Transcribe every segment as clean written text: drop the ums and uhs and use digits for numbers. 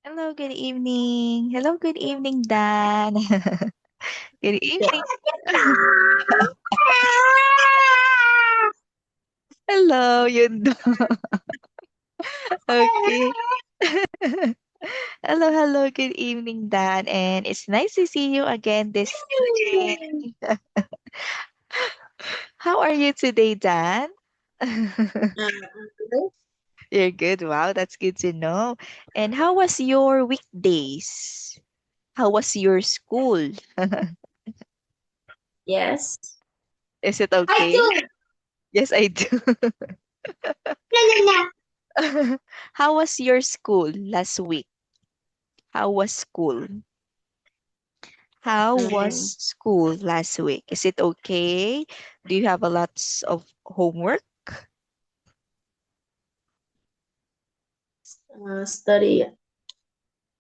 Hello, good evening. Hello, good evening, Dan. Good evening. Hello, yun daw. Okay. Hello, hello, good evening, Dan. And it's nice to see you again this day. How are you today, Dan? You're good. Wow, that's good to know. And how was your weekdays? How was your school? Yes. Is it I okay? do. Yes, I do. No, no, no. How was your school last week? How was school? How was Um, school last week? Is it okay? Do you have a lots of homework? study.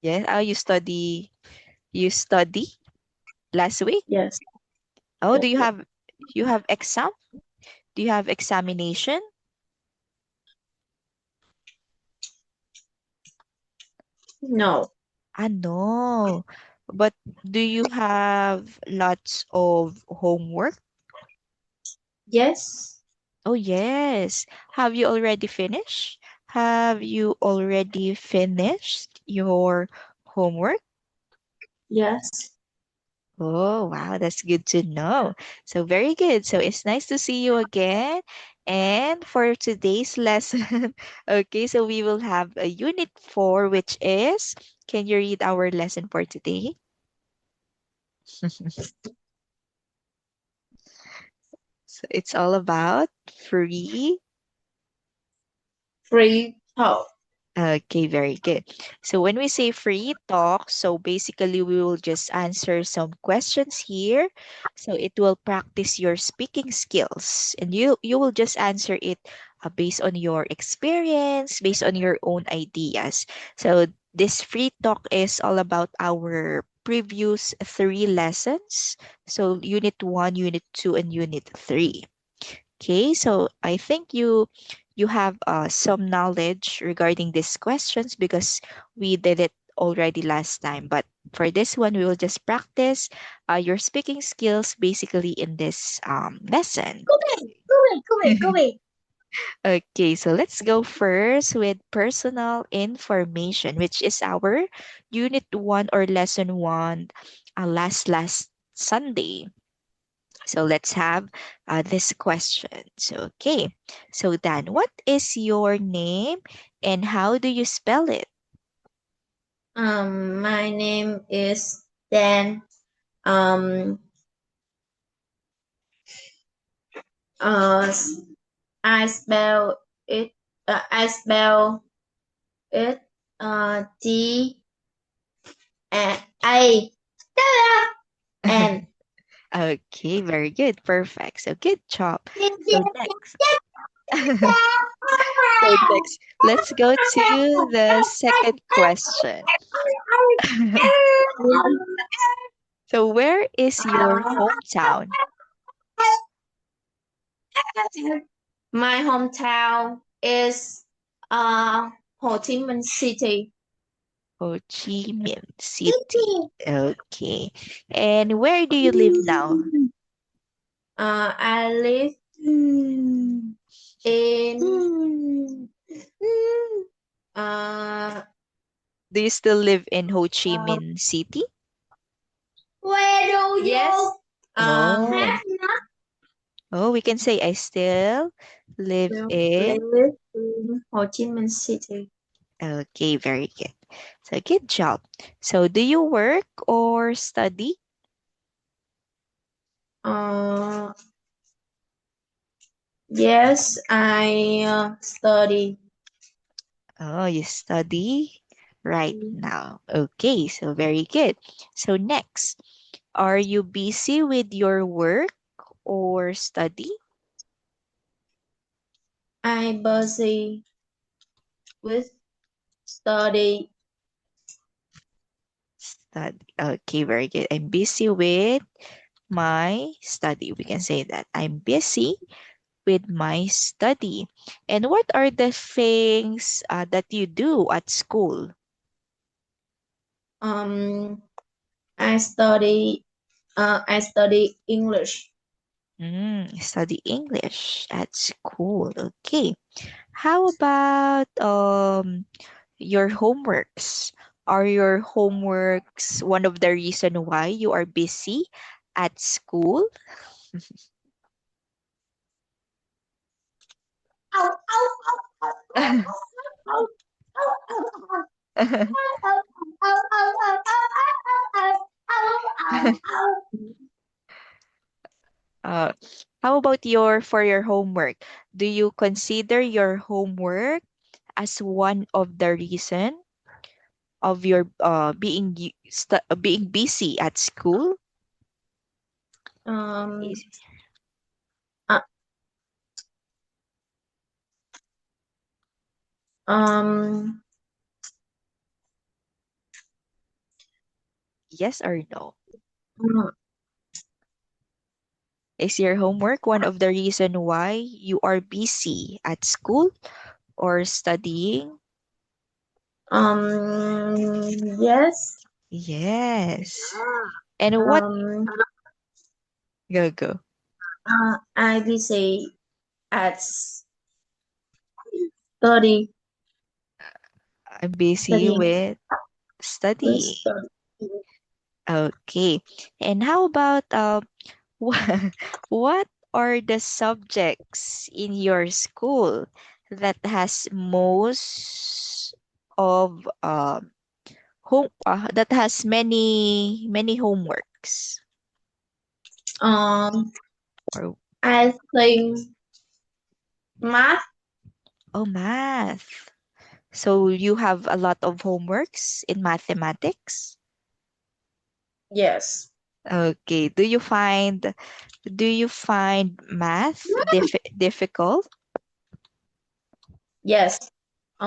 Yeah. How you study last week? Yes. Oh, do Yes. you Yes. have exam? Do you have examination? No. No. But do you have lots of homework? Yes. Oh, yes. Have you already finished? Have you already finished your homework? Yes. Oh, wow, that's good to know. So, very good. So, it's nice to see you again. And for today's lesson, okay, so we will have a unit 4, which is, can you read our lesson for today? So, it's all about free. Free talk. Okay, very good. So when we say free talk, so basically we will just answer some questions here. So it will practice your speaking skills and you will just answer it based on your experience, based on your own ideas. So this free talk is all about our previous 3 lessons. So unit 1, unit 2, and unit 3. Okay, so I think you have some knowledge regarding these questions because we did it already last time. But for this one, we will just practice your speaking skills basically in this lesson. Go away. Go away. Go away. Go away. Okay, so let's go first with personal information, which is our unit 1 or lesson 1 last Sunday. So let's have this question. So, okay. So, Dan, what is your name and how do you spell it? My name is Dan. Um. S- I spell it. I spell it. D and A. And. Okay, very good. Perfect. So, good job. So, next. So, next, let's go to the second question. So, where is your hometown? My hometown is Ho Chi Minh City. Ho Chi Minh City. Okay. And where do you live now? I live in uh Do you still live in Ho Chi Minh City? where do you yes Oh. Oh, we can say I still live in. live in Ho Chi Minh City. Okay, very good. So good job. So do you work or study? Uh yes, I study. Oh, you study right now. Okay, so very good. So next, are you busy with your work or study? I busy with study. Study. Okay, very good. I'm busy with my study. We can say that. I'm busy with my study. And what are the things that you do at school? Um, I study English. Study English at school. Okay. How about your homeworks? Are your homeworks one of the reason why you are busy at school? Uh, how about your homework? Do you consider your homework as one of the reason of your being busy at school? Um, Is- uh, um, Yes or no? uh, Is your homework one of the reason why you are busy at school or studying? yes. Yes. And what Um, go? I will say at study, I'm busy studying, with studying. study. Okay. And how about what, what are the subjects in your school that has most of that has many homeworks? Um, Or I think math. oh, math. So you have a lot of homeworks in mathematics? Yes, Okay. Do you find math difficult? yes.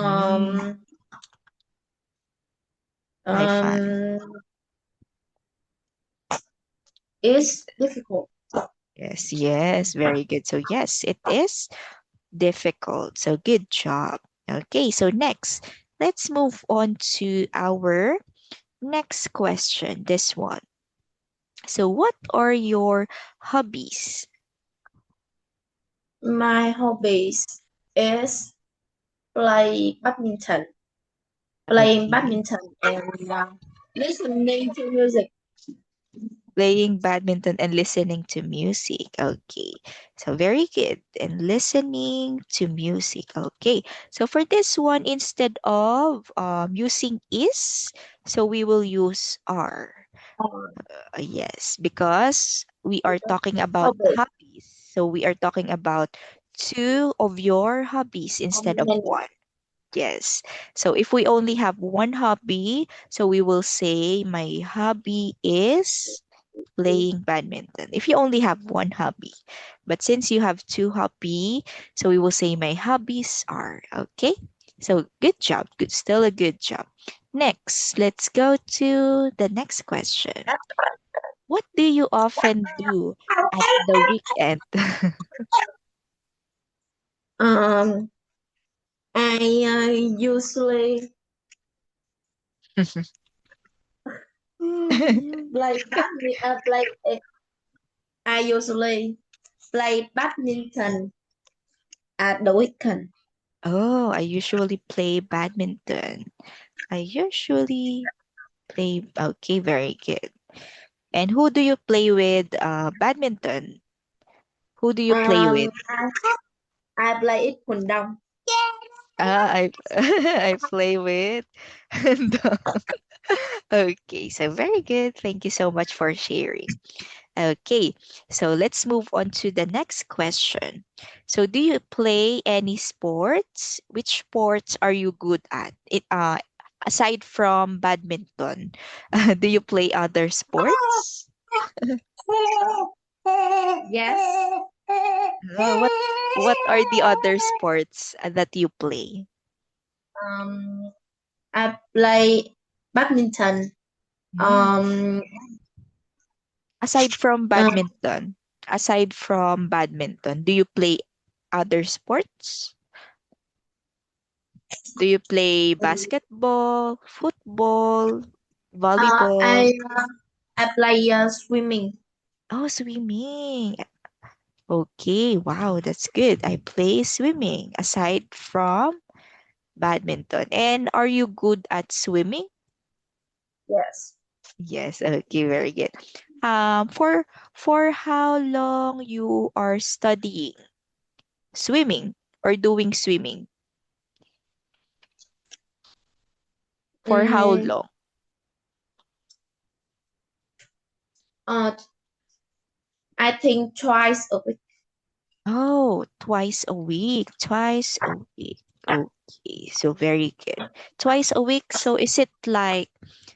Mm, Um, I find um, it's difficult. yes, yes, very good. So yes, it is difficult. So good job. Okay, so next, let's move on to our next question. This one. So what are your hobbies? My hobbies is play badminton, playing Okay. badminton and listening to music. Playing badminton and listening to music. Okay. So very good. And listening to music. Okay. So for this one, instead of using is, so we will use are. Um, Yes, because we are talking about hobby. hobbies. So we are talking about two of your hobbies instead of And one. Yes. So if we only have one hobby, so we will say my hobby is playing badminton. If you only have one hobby. But since you have two hobby, so we will say my hobbies are. Okay? So good job. Good, still a good job. Next, let's go to the next question. What do you often do at the weekend? um, I usually I usually play badminton at the weekend. Oh, I usually play badminton. I usually play, okay, very good. And who do you play with badminton? Who do you play with? I play it Pundong. I I play with. Okay, so very good. Thank you so much for sharing. Okay, so let's move on to the next question. So, do you play any sports? Which sports are you good at? Aside from badminton, do you play other sports? Yes. What are the other sports that you play? Um, I play badminton. Mm. Um, Aside from uh, badminton, do you play other sports? Do you play basketball, football? Volleyball. I play swimming. Oh, swimming. Okay, wow, that's good. I play swimming aside from badminton. And are you good at swimming? Yes. Yes, okay, very good. For how long you are studying swimming or doing swimming? For how Mm, long? uh, I think twice a week. Oh, twice a week. Twice a week. Okay, so very good. Twice a week. So is it like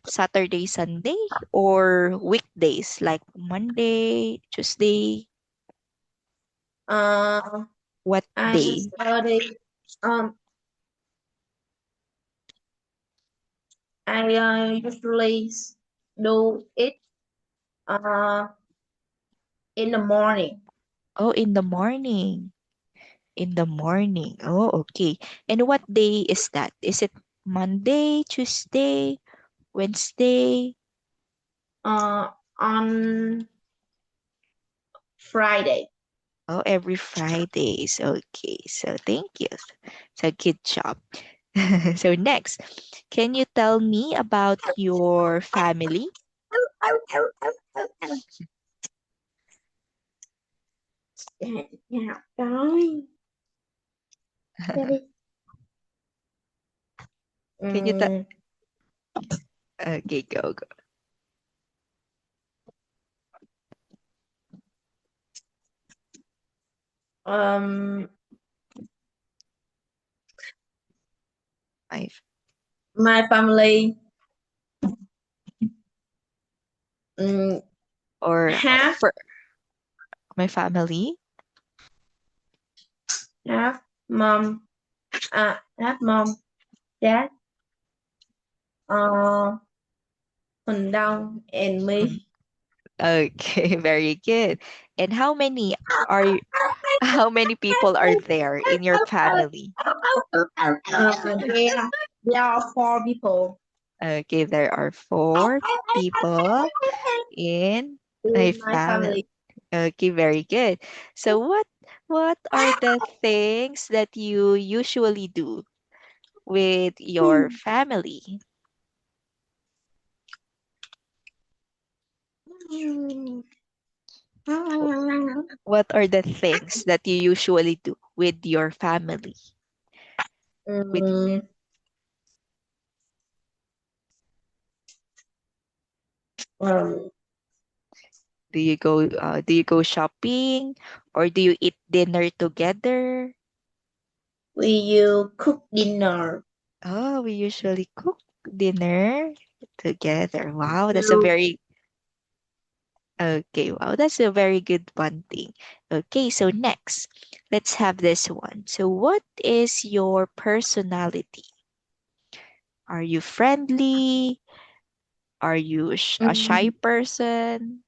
Saturday, Sunday, or weekdays like Monday, Tuesday? Uh, What I day? study. Um, I usually do it uh in the morning. Oh, in the morning. In the morning. Oh, okay. And what day is that? Is it Monday, Tuesday, Wednesday? Uh, on Friday. Oh, every Fridays. Okay. So thank you. So good job. So next, can you tell me about your family? Dạ rồi. Ra đi. Can you tell? Ừm, Okay, go. um, My my family um, or have for my family. have mom have mom, dad, uh, Huỳnh Đông, and Mm, me. okay, very good. And are you, how many people are there in your family? There are four people Okay, there are four people in my in my family. family. Okay, very good. So what are the things that you usually do with your family? What are the things that you usually do with your family? With Um, um, do you go shopping or do you eat dinner together? we cook dinner. Oh, we usually cook dinner together. Wow, that's a You very okay. Wow, that's a very good bonding. Okay, so next, let's have this one. So, what is your personality? Are you friendly? Are you a shy um, person?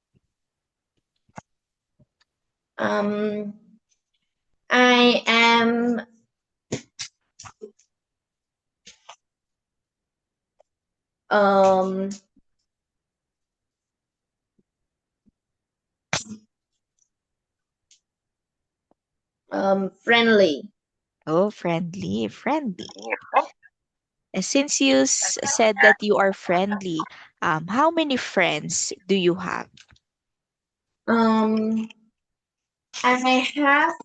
um, I am um friendly. Oh, friendly. Since you said that you are friendly, how many friends do you have? Um, I have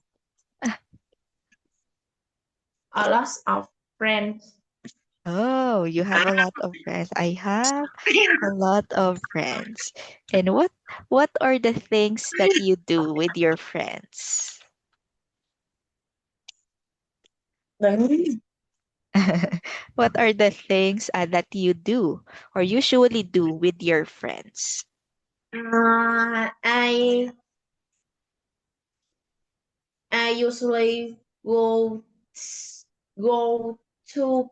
a lot of friends. Oh, you have a lot of friends. I have a lot of friends. And what are the things that you do with your friends? What are the things that you do or usually do with your friends? I usually go to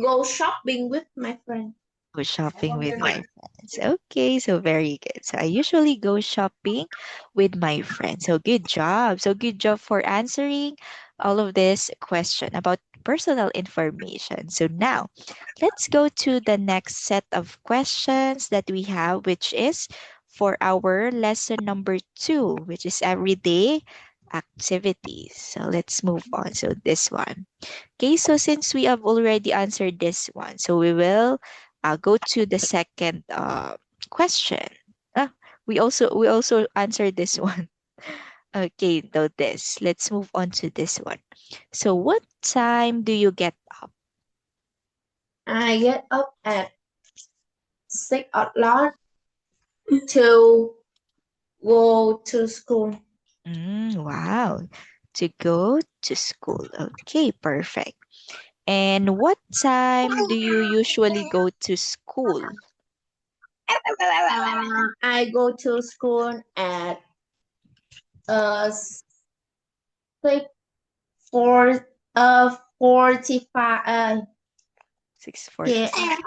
go shopping with my friend. Go shopping with my friends. Okay, so very good. So I usually go shopping with my friends. So good job. So good job for answering all of this question about personal information. So now, let's go to the next set of questions that we have, which is for our lesson number 2, which is everyday activities. So let's move on. So this one. Okay, so since we have already answered this one, so we will go to the second question. Ah, we also answered this one. Okay, now this. Let's move on to this one. So what time do you get up? I get up at 6 o'clock to go to school. Wow. To go to school. Okay, perfect. And what time do you usually go to school? I go to school at 6 4 45 6:40 p.m.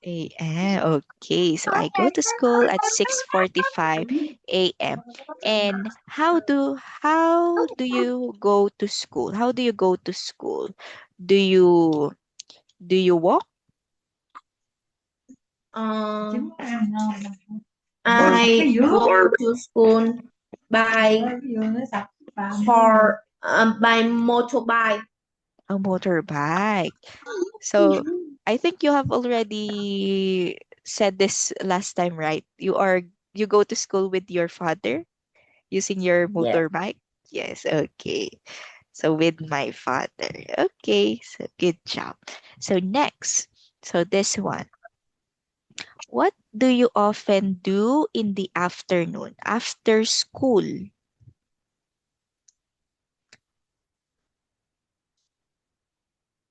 a.m. Okay, so I go to school at 6:45 a.m. And how do you go to school? How do you go to school? Do you walk Um, or I go to school by by motorbike. a motorbike? So I think you have already said this last time, right? You go to school with your father using your Yes. motorbike? Yes, okay. So with my father. Okay, so good job. So next, so this one. What do you often do in the afternoon after school?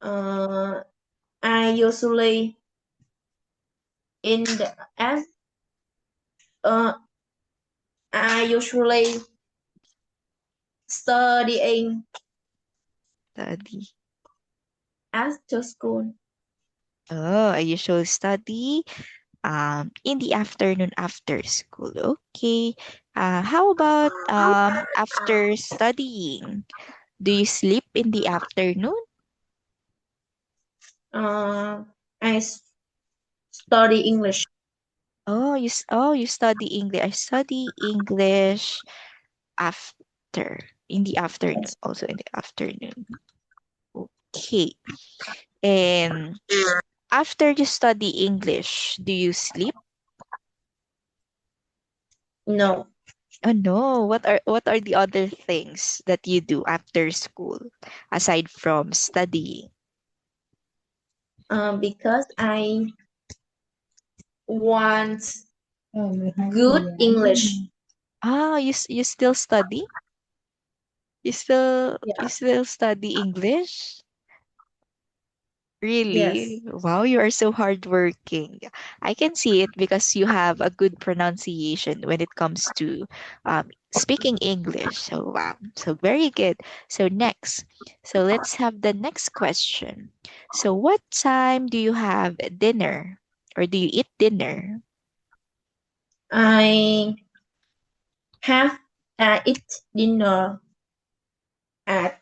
Uh, I usually in the as uh I usually studying Study. after school. Oh, I usually study in the afternoon after school. Okay. How about after studying? Do you sleep in the afternoon? Uh, I study English. Oh, you study English. I study English after in the afternoon, also in the afternoon. Okay. And after you study English, do you sleep? No, Oh no, what are the other things that you do after school aside from studying? because I want good English. Ah, you still study? You Yeah. still study English? Yes. Really? Wow, you are so hardworking. I can see it because you have a good pronunciation when it comes to speaking English. So wow, so very good. So next, so let's have the next question. So what time do you have dinner, or do you eat dinner? I have eat dinner at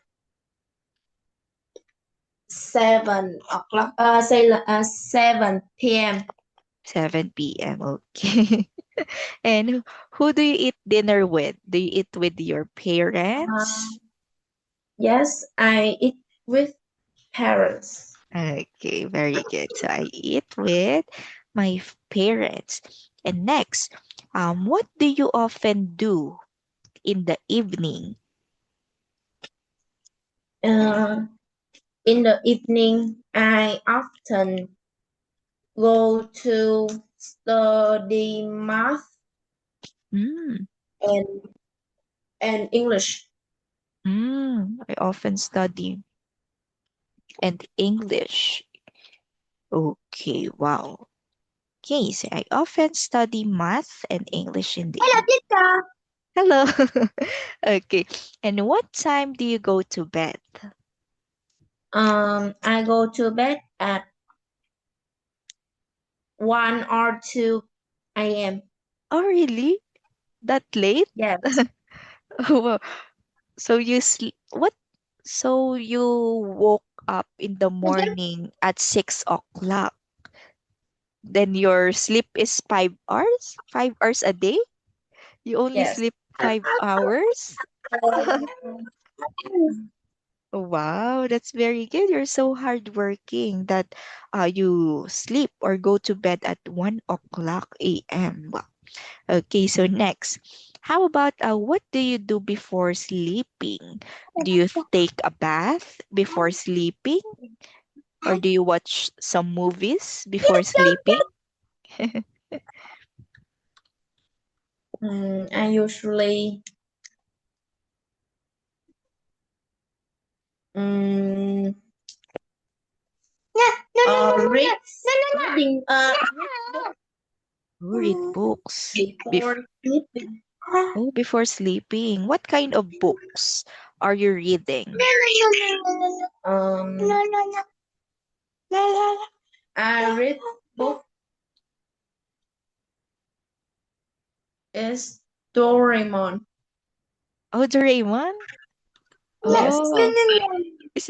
7 o'clock. Say 7 p.m. 7 p.m. Okay. And who do you eat dinner with? Do you eat with your Uh, parents? yes, I eat with parents. Okay, very good. So I eat with my parents. And next, what do you often do in the evening? Uh, in the evening, I often go to study math Mm, and English. I often study and English. Okay, wow. Okay, so I often study math and English in the Hello, evening. Tita. Hello. Okay. And what time do you go to bed? I go to bed at 1 or 2 a.m. Oh, really? That late? Yes. Oh, wow. So you sleep what? So you woke up in the morning at 6 o'clock. Then your sleep is 5 hours? 5 hours a day? You only Yes. sleep 5 hours? Wow, that's very good. You're so hardworking that you sleep or go to bed at 1 o'clock a.m. Wow. Okay, so next, how about what do you do before sleeping? Do you take a bath before sleeping? Or do you watch some movies before sleeping? I usually um, read reading Oh, read books before sleeping. before sleeping. What kind of books are you reading? Um, I read book is Doraemon. Oh, Doraemon? Yes. Oh, is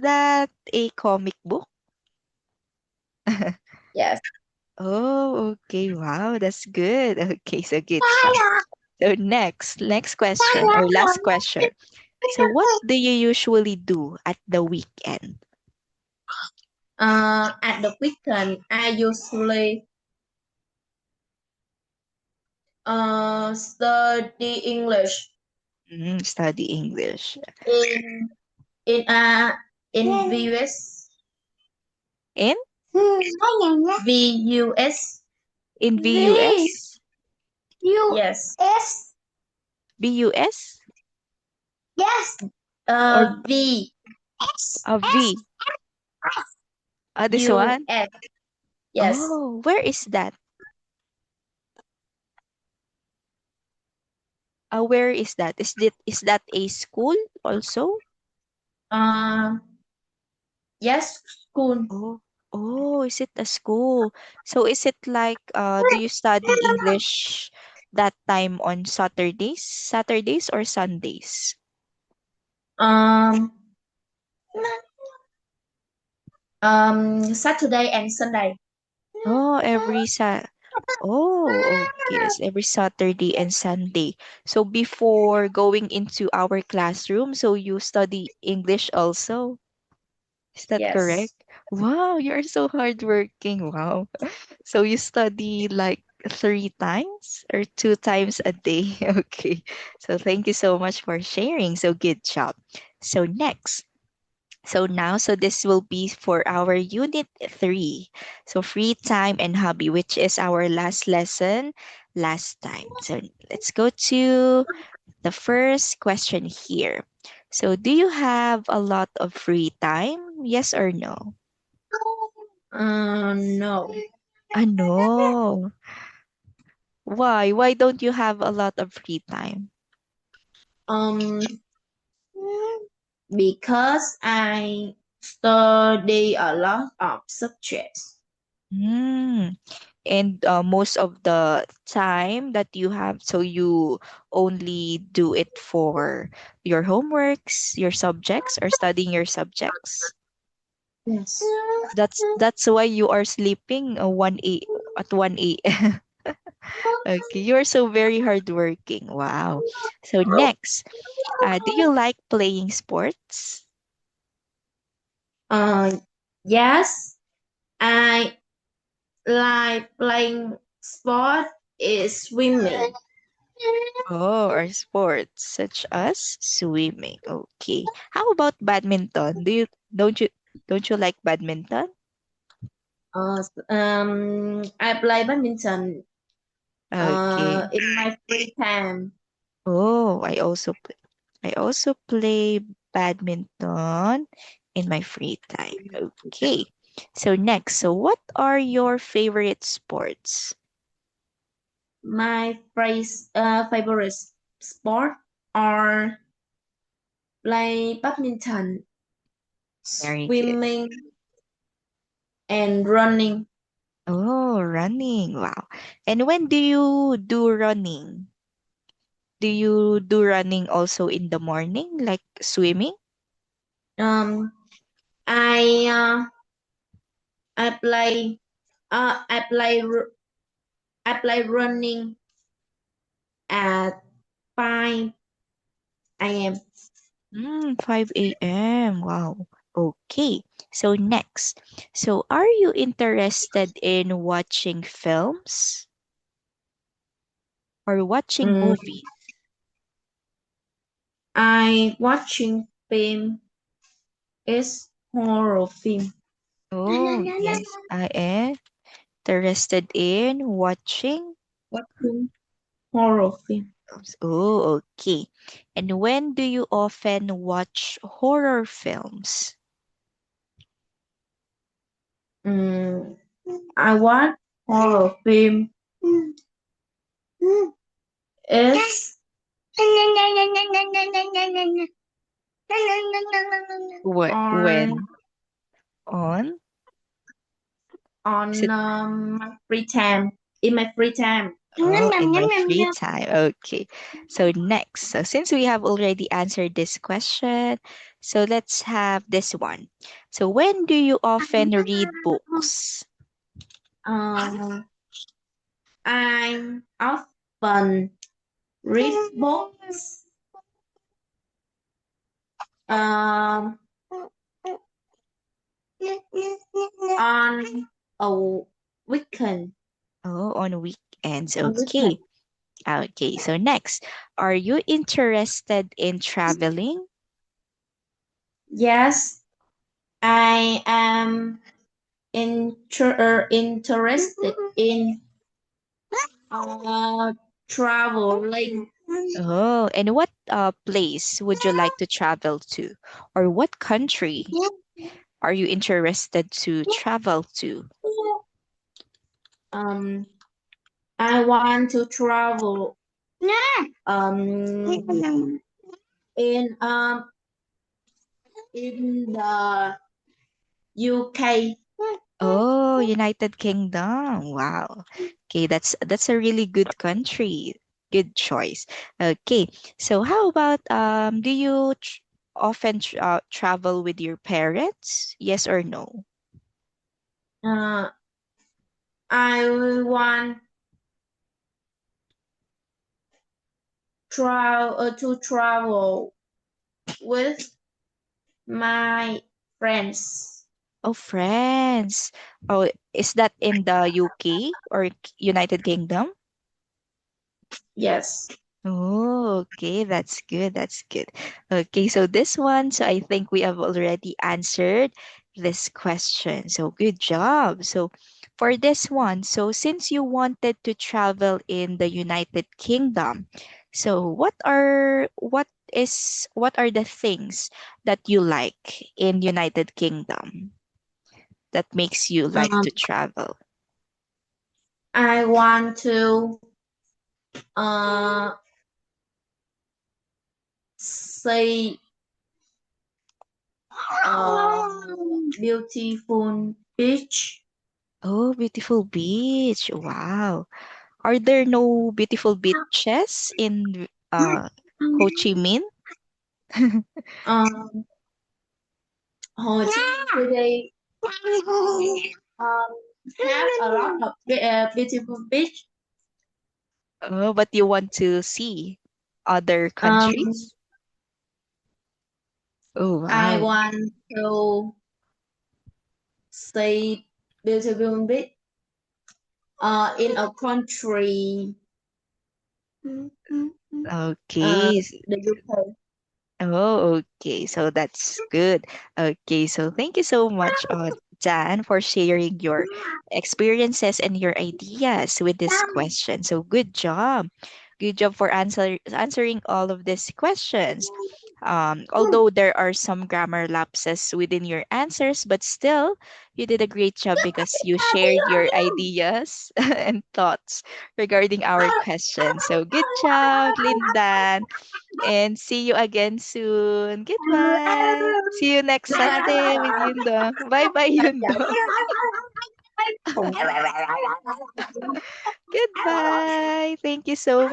that a comic book? Yes. Oh, okay. Wow, that's good. Okay, so good job. So next question or last question. So what do you usually do at the weekend? At the weekend, I usually study English Study English. in in uh in VUS. In VUS. in VUS? Yes. BUS Yes. or V V? This U one? S. Yes. Oh, where is that? Where is that? Is that a school also? Uh, yes. School. Oh, oh, is it a school? So is it like do you study English that time on Saturdays or Sundays? Um. Saturday and Sunday. Oh, okay. Yes, every Saturday and Sunday. So before going into our classroom, so you study English also. Is that correct? Yes. Wow, you're so hardworking. Wow. So you study like 3 times or 2 times a day? Okay. So thank you so much for sharing. So good job. So next. So this will be for our unit 3. So free time and hobby, which is our last lesson last time. So let's go to the first question here. So do you have a lot of free time? Yes or no? No. No. Why? Why don't you have a lot of free time? Um, because I study a lot of subjects. Hmm. And most of the time that you have, so you only do it for your homeworks, your subjects, or studying your subjects. Yes. That's why you are sleeping 1 a.m. Okay, you're so very hardworking. Wow. So next, do you like playing sports? Uh, yes, I like playing sport is swimming. Oh, or sports such as swimming. Okay. How about badminton? Don't you like badminton? I play badminton Okay. in my free time. Oh, I also play badminton in my free time. Okay. So next, so what are your favorite sports? My favorite sport are play badminton, Very good. swimming, and running. Oh, running. Wow. And when do you do running? Do you do running also in the morning, like swimming? Um, I I play uh I play ru- I play running at 5 a.m. 5 a.m. Wow. Okay. So next. So are you interested in watching films or watching Mm, movies? I watching film is horror film. Oh, yes. I am interested in watching Watching horror film. films. Oh, okay. And when do you often watch horror films? Mm, I watch horror film is on When? On? Is on it my free time. In my free time. in my free time? Okay. So next. So since we have already answered this question, so let's have this one. So when do you often read books? Um, I'm often read books um on a weekend. Oh, on weekends. On weekend. Okay. Okay. So next, are you interested in traveling? Yes, I am interested in uh traveling. Oh, and what place would you like to travel to? Or what country are you interested to travel to? Um, I want to travel um in um in the UK. Oh, United Kingdom. Wow. Okay, that's a really good country. Good choice. Okay. So how about do you often travel with your parents? Yes or no? Uh, I want to travel with my friends. Oh, France. Oh, is that in the UK or United Kingdom? Yes. Oh, okay, that's good. That's good. Okay, so this one, so I think we have already answered this question. So good job. So for this one, so since you wanted to travel in the United Kingdom, so what are the things that you like in United Kingdom that makes you like Um, to travel? I want to uh see beautiful beach. Oh, beautiful beach. Wow. Are there no beautiful beaches in Ho Chi Minh? Um, Hồ Chí Minh today um have a lot of beautiful beach. Oh, but you want to see other Um, countries? Oh, I wow. want to see beautiful beach in a country Okay. the UK. Oh, okay. So that's good. Okay. So thank you so much, Dan, for sharing your experiences and your ideas with this question. So good job. Good job for answering all of these questions. Although there are some grammar lapses within your answers, but still, you did a great job because you shared your ideas and thoughts regarding our question. So good job, Lindan, and see you again soon. Goodbye. See you next Sunday with Yundo. Bye bye, Yundo. Goodbye. Thank you so